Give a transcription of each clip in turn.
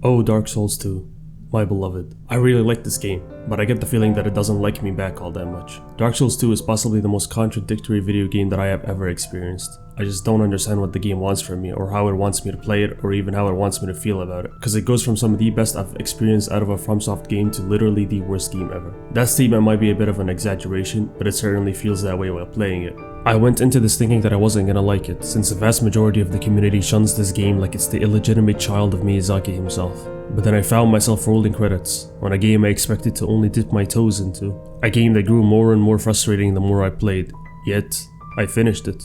Oh, Dark Souls 2. My beloved. I really like this game, but I get the feeling that it doesn't like me back all that much. Dark Souls 2 is possibly the most contradictory video game that I have ever experienced. I just don't understand what the game wants from me, or how it wants me to play it, or even how it wants me to feel about it. Cause it goes from some of the best I've experienced out of a FromSoft game to literally the worst game ever. That statement might be a bit of an exaggeration, but it certainly feels that way while playing it. I went into this thinking that I wasn't gonna like it, since the vast majority of the community shuns this game like it's the illegitimate child of Miyazaki himself. But then I found myself rolling credits on a game I expected to only dip my toes into. A game that grew more and more frustrating the more I played, yet I finished it.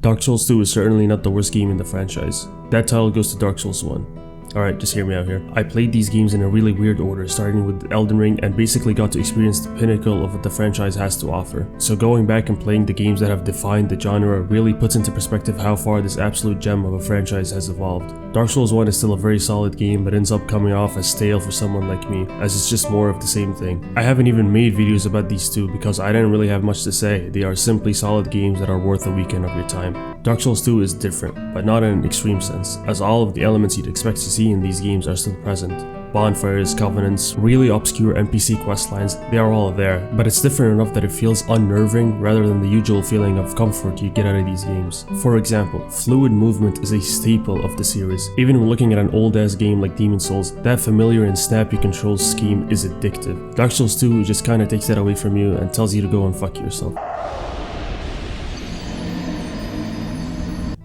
Dark Souls 2 is certainly not the worst game in the franchise. That title goes to Dark Souls 1. Alright, just hear me out here. I played these games in a really weird order, starting with Elden Ring, and basically got to experience the pinnacle of what the franchise has to offer. So going back and playing the games that have defined the genre really puts into perspective how far this absolute gem of a franchise has evolved. Dark Souls 1 is still a very solid game, but ends up coming off as stale for someone like me, as it's just more of the same thing. I haven't even made videos about these two because I didn't really have much to say. They are simply solid games that are worth a weekend of your time. Dark Souls 2 is different, but not in an extreme sense, as all of the elements you'd expect to see in these games are still present. Bonfires, covenants, really obscure NPC questlines, they are all there, but it's different enough that it feels unnerving rather than the usual feeling of comfort you get out of these games. For example, fluid movement is a staple of the series. Even when looking at an old ass game like Demon Souls, that familiar and snappy control scheme is addictive. Dark Souls 2 just kinda takes that away from you and tells you to go and fuck yourself.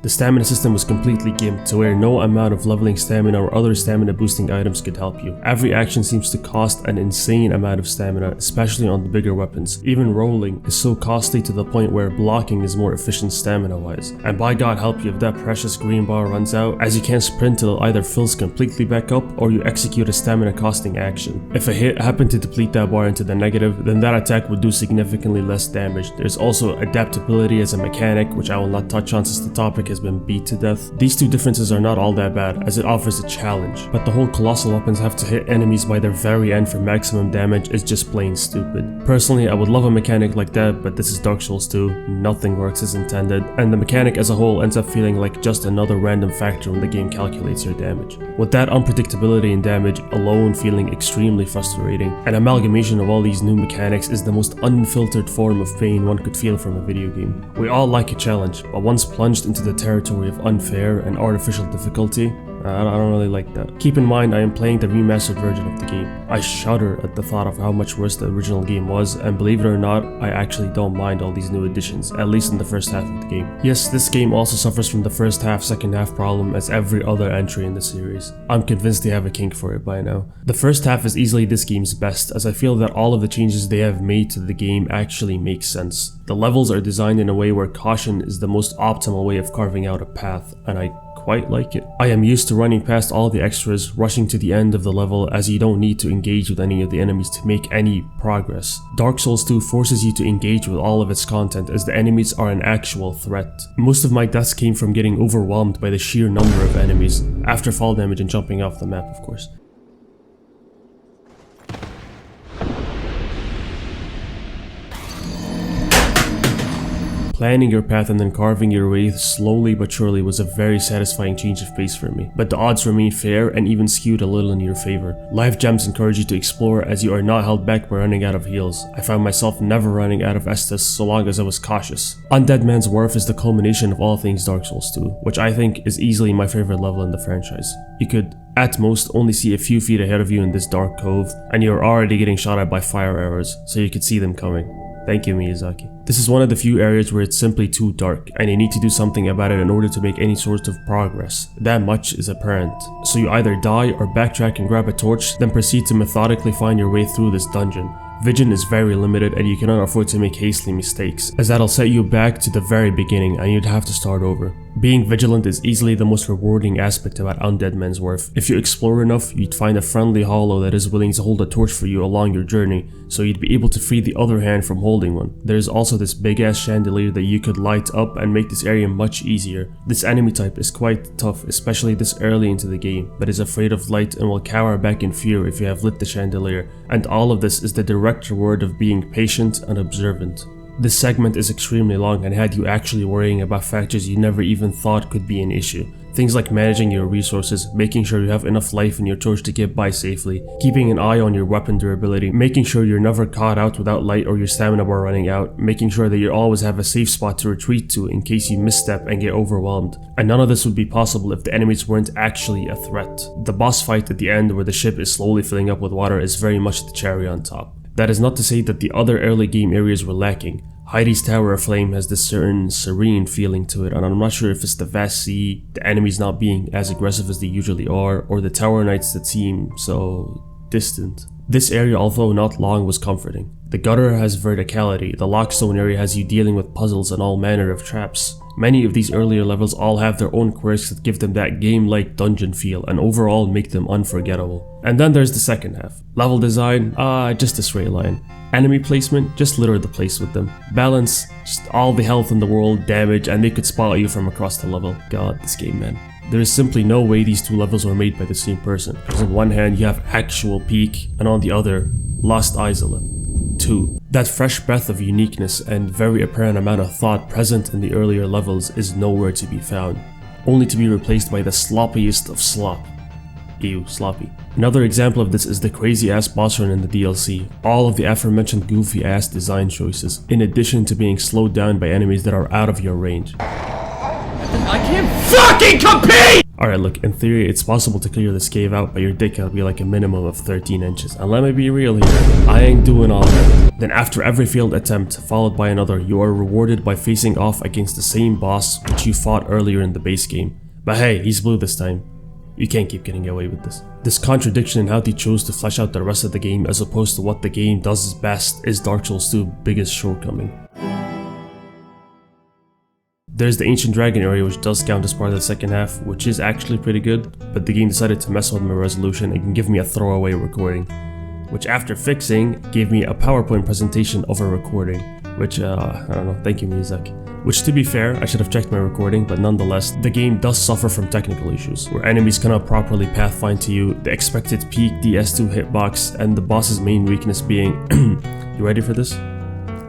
The stamina system was completely gimped to where no amount of leveling stamina or other stamina boosting items could help you. Every action seems to cost an insane amount of stamina, especially on the bigger weapons. Even rolling is so costly to the point where blocking is more efficient stamina wise. And by God help you if that precious green bar runs out, as you can't sprint till it either fills completely back up or you execute a stamina costing action. If a hit happened to deplete that bar into the negative, then that attack would do significantly less damage. There's also adaptability as a mechanic, which I will not touch on since the topic has been beat to death. These two differences are not all that bad, as it offers a challenge, but the whole colossal weapons have to hit enemies by their very end for maximum damage is just plain stupid. Personally, I would love a mechanic like that, but this is Dark Souls 2, nothing works as intended, and the mechanic as a whole ends up feeling like just another random factor when the game calculates your damage. With that unpredictability in damage alone feeling extremely frustrating, an amalgamation of all these new mechanics is the most unfiltered form of pain one could feel from a video game. We all like a challenge, but once plunged into the territory of unfair and artificial difficulty, I don't really like that. Keep in mind I am playing the remastered version of the game. I shudder at the thought of how much worse the original game was, and believe it or not, I actually don't mind all these new additions, at least in the first half of the game. Yes, this game also suffers from the first half, second half problem as every other entry in the series. I'm convinced they have a kink for it by now. The first half is easily this game's best, as I feel that all of the changes they have made to the game actually make sense. The levels are designed in a way where caution is the most optimal way of carving out a path, and I quite like it. I am used to running past all the extras, rushing to the end of the level as you don't need to engage with any of the enemies to make any progress. Dark Souls 2 forces you to engage with all of its content as the enemies are an actual threat. Most of my deaths came from getting overwhelmed by the sheer number of enemies, after fall damage and jumping off the map of course. Planning your path and then carving your way slowly but surely was a very satisfying change of pace for me, but the odds remain fair and even skewed a little in your favor. Life gems encourage you to explore as you are not held back by running out of heals. I found myself never running out of Estus so long as I was cautious. Undead Man's Wharf is the culmination of all things Dark Souls 2, which I think is easily my favorite level in the franchise. You could at most only see a few feet ahead of you in this dark cove, and you're already getting shot at by fire arrows, so you could see them coming. Thank you, Miyazaki. This is one of the few areas where it's simply too dark, and you need to do something about it in order to make any sort of progress. That much is apparent. So you either die or backtrack and grab a torch, then proceed to methodically find your way through this dungeon. Vision is very limited and you cannot afford to make hasty mistakes, as that'll set you back to the very beginning and you'd have to start over. Being vigilant is easily the most rewarding aspect about Undead Man's Wharf. If you explore enough, you'd find a friendly hollow that is willing to hold a torch for you along your journey, so you'd be able to free the other hand from holding one. There's also this big ass chandelier that you could light up and make this area much easier. This enemy type is quite tough, especially this early into the game, but is afraid of light and will cower back in fear if you have lit the chandelier, and all of this is the direct reward of being patient and observant. This segment is extremely long and had you actually worrying about factors you never even thought could be an issue. Things like managing your resources, making sure you have enough life in your torch to get by safely, keeping an eye on your weapon durability, making sure you're never caught out without light or your stamina bar running out, making sure that you always have a safe spot to retreat to in case you misstep and get overwhelmed. And none of this would be possible if the enemies weren't actually a threat. The boss fight at the end where the ship is slowly filling up with water is very much the cherry on top. That is not to say that the other early game areas were lacking. Heidi's Tower of Flame has this certain serene feeling to it, and I'm not sure if it's the vast sea, the enemies not being as aggressive as they usually are, or the Tower Knights that seem so distant. This area, although not long, was comforting. The gutter has verticality, the lockstone area has you dealing with puzzles and all manner of traps. Many of these earlier levels all have their own quirks that give them that game-like dungeon feel and overall make them unforgettable. And then there's the second half. Level design, just a straight line. Enemy placement, just litter the place with them. Balance, just all the health in the world, damage, and they could spot you from across the level. God, this game, man. There is simply no way these two levels were made by the same person, because on one hand you have actual peak, and on the other, Lost Izalith. 2. That fresh breath of uniqueness and very apparent amount of thought present in the earlier levels is nowhere to be found, only to be replaced by the sloppiest of slop. Ew, sloppy. Another example of this is the crazy ass boss run in the DLC, all of the aforementioned goofy ass design choices, in addition to being slowed down by enemies that are out of your range. I can't fucking compete! Alright, look, in theory it's possible to clear this cave out, but your dick gotta be like a minimum of 13 inches. And let me be real here, I ain't doing all that. Then after every failed attempt, followed by another, you are rewarded by facing off against the same boss which you fought earlier in the base game. But hey, he's blue this time. You can't keep getting away with this. This contradiction in how they chose to flesh out the rest of the game as opposed to what the game does best is Dark Souls 2's biggest shortcoming. There's the Ancient Dragon area, which does count as part of the second half, which is actually pretty good, but the game decided to mess with my resolution and give me a throwaway recording, which after fixing gave me a PowerPoint presentation of a recording, which I don't know, thank you Miyazaki. Which, to be fair, I should have checked my recording, but nonetheless, the game does suffer from technical issues, where enemies cannot properly pathfind to you, the expected peak DS2 hitbox, and the boss's main weakness being, you ready for this?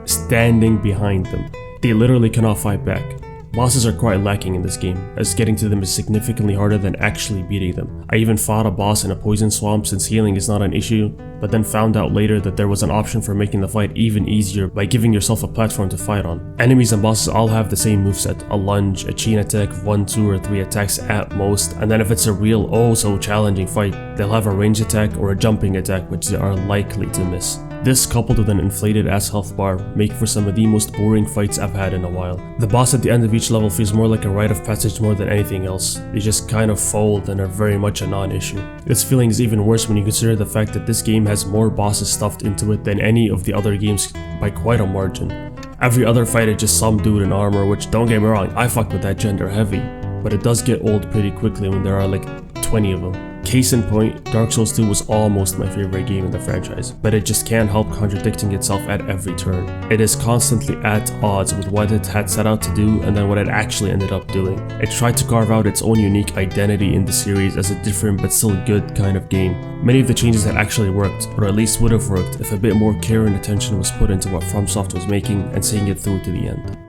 Standing behind them. They literally cannot fight back. Bosses are quite lacking in this game, as getting to them is significantly harder than actually beating them. I even fought a boss in a poison swamp since healing is not an issue, but then found out later that there was an option for making the fight even easier by giving yourself a platform to fight on. Enemies and bosses all have the same moveset, a lunge, a chain attack, 1, 2 or 3 attacks at most, and then if it's a real oh so challenging fight, they'll have a range attack or a jumping attack which they are likely to miss. This coupled with an inflated ass health bar make for some of the most boring fights I've had in a while. The boss at the end of each level feels more like a rite of passage more than anything else. They just kind of fold and are very much a non-issue. This feeling is even worse when you consider the fact that this game has more bosses stuffed into it than any of the other games by quite a margin. Every other fight is just some dude in armor, which don't get me wrong, I fuck with that gender heavy, but it does get old pretty quickly when there are like 20 of them. Case in point, Dark Souls 2 was almost my favorite game in the franchise, but it just can't help contradicting itself at every turn. It is constantly at odds with what it had set out to do and then what it actually ended up doing. It tried to carve out its own unique identity in the series as a different but still good kind of game. Many of the changes had actually worked, or at least would have worked if a bit more care and attention was put into what FromSoft was making and seeing it through to the end.